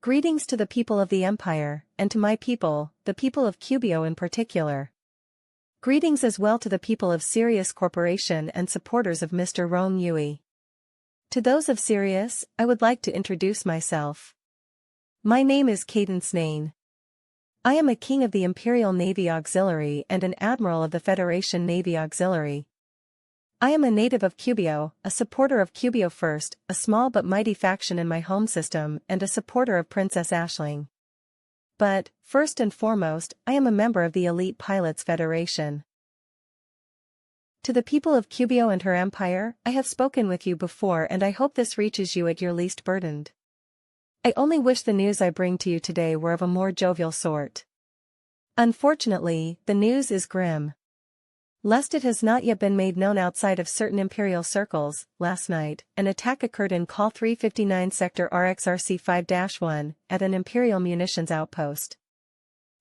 Greetings to the people of the Empire, and to my people, the people of Cubio in particular. Greetings as well to the people of Sirius Corporation and supporters of Mr. Ron Yui. To those of Sirius, I would like to introduce myself. My name is Cadence Nain. I am a king of the Imperial Navy Auxiliary and an admiral of the Federation Navy Auxiliary. I am a native of Cubio, a supporter of Cubio First, a small but mighty faction in my home system, and a supporter of Princess Aisling. But, first and foremost, I am a member of the Elite Pilots Federation. To the people of Cubio and her empire, I have spoken with you before and I hope this reaches you at your least burdened. I only wish the news I bring to you today were of a more jovial sort. Unfortunately, the news is grim. Lest it has not yet been made known outside of certain Imperial circles, last night, an attack occurred in Call 359 Sector RXRC 5-1, at an Imperial munitions outpost.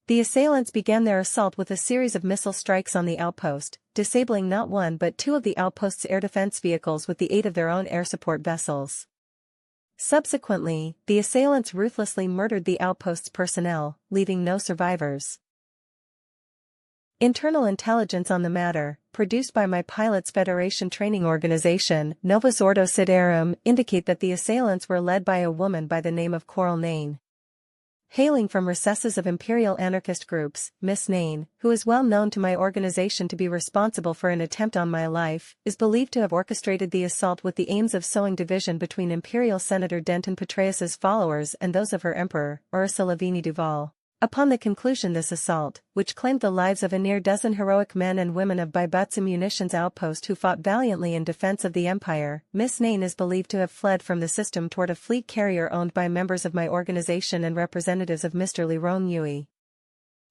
The assailants began their assault with a series of missile strikes on the outpost, disabling not one but two of the outpost's air defense vehicles with the aid of their own air support vessels. Subsequently, the assailants ruthlessly murdered the outpost's personnel, leaving no survivors. Internal intelligence on the matter, produced by my Pilots Federation training organization, Novus Ordo Siderum, indicate that the assailants were led by a woman by the name of Nain. Hailing from recesses of Imperial anarchist groups, Miss Nain, who is well known to my organization to be responsible for an attempt on my life, is believed to have orchestrated the assault with the aims of sowing division between Imperial Senator Denton Petraeus's followers and those of her Emperor, Ursula Vini Duval. Upon the conclusion this assault, which claimed the lives of a near dozen heroic men and women of Baibutsu munitions outpost who fought valiantly in defense of the Empire, Miss Nain is believed to have fled from the system toward a fleet carrier owned by members of my organization and representatives of Mr. Ron Yui.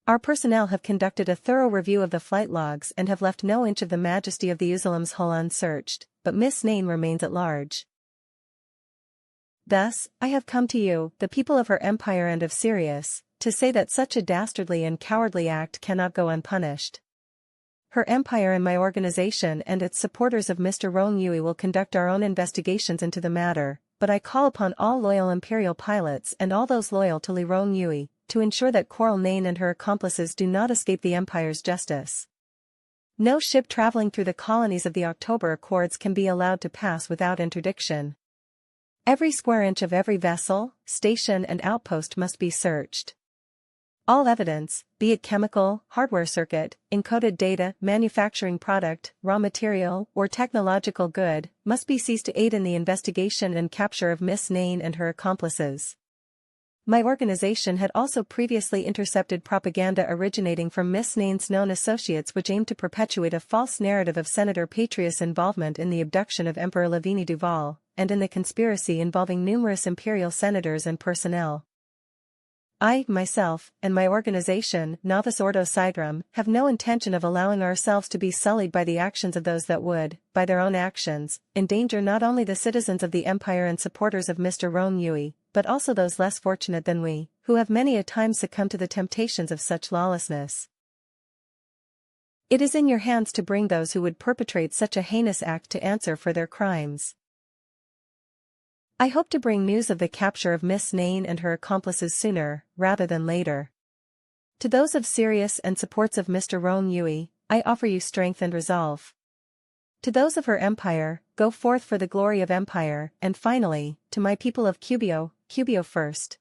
Our personnel have conducted a thorough review of the flight logs and have left no inch of the majesty of the Uzulam's hull unsearched, but Miss Nain remains at large. Thus, I have come to you, the people of her empire and of Sirius, to say that such a dastardly and cowardly act cannot go unpunished. Her empire and my organization and its supporters of Mr. Ron Yui will conduct our own investigations into the matter, but I call upon all loyal Imperial pilots and all those loyal to Ron Yui, to ensure that Nain and her accomplices do not escape the Empire's justice. No ship traveling through the colonies of the October Accords can be allowed to pass without interdiction. Every square inch of every vessel, station and outpost must be searched. All evidence, be it chemical, hardware circuit, encoded data, manufacturing product, raw material, or technological good, must be seized to aid in the investigation and capture of Miss Nain and her accomplices. My organization had also previously intercepted propaganda originating from Miss Nain's known associates which aimed to perpetuate a false narrative of Senator Petraeus' involvement in the abduction of Emperor Lavini Duval, and in the conspiracy involving numerous Imperial senators and personnel. I, myself, and my organization, Novus Ordo Siderum, have no intention of allowing ourselves to be sullied by the actions of those that would, by their own actions, endanger not only the citizens of the Empire and supporters of Mr. Ron Yui, but also those less fortunate than we, who have many a time succumbed to the temptations of such lawlessness. It is in your hands to bring those who would perpetrate such a heinous act to answer for their crimes. I hope to bring news of the capture of Miss Nain and her accomplices sooner, rather than later. To those of Sirius and supports of Mr. Ron Yui, I offer you strength and resolve. To those of her empire, go forth for the glory of empire, and finally, to my people of Cubio, Cubio first.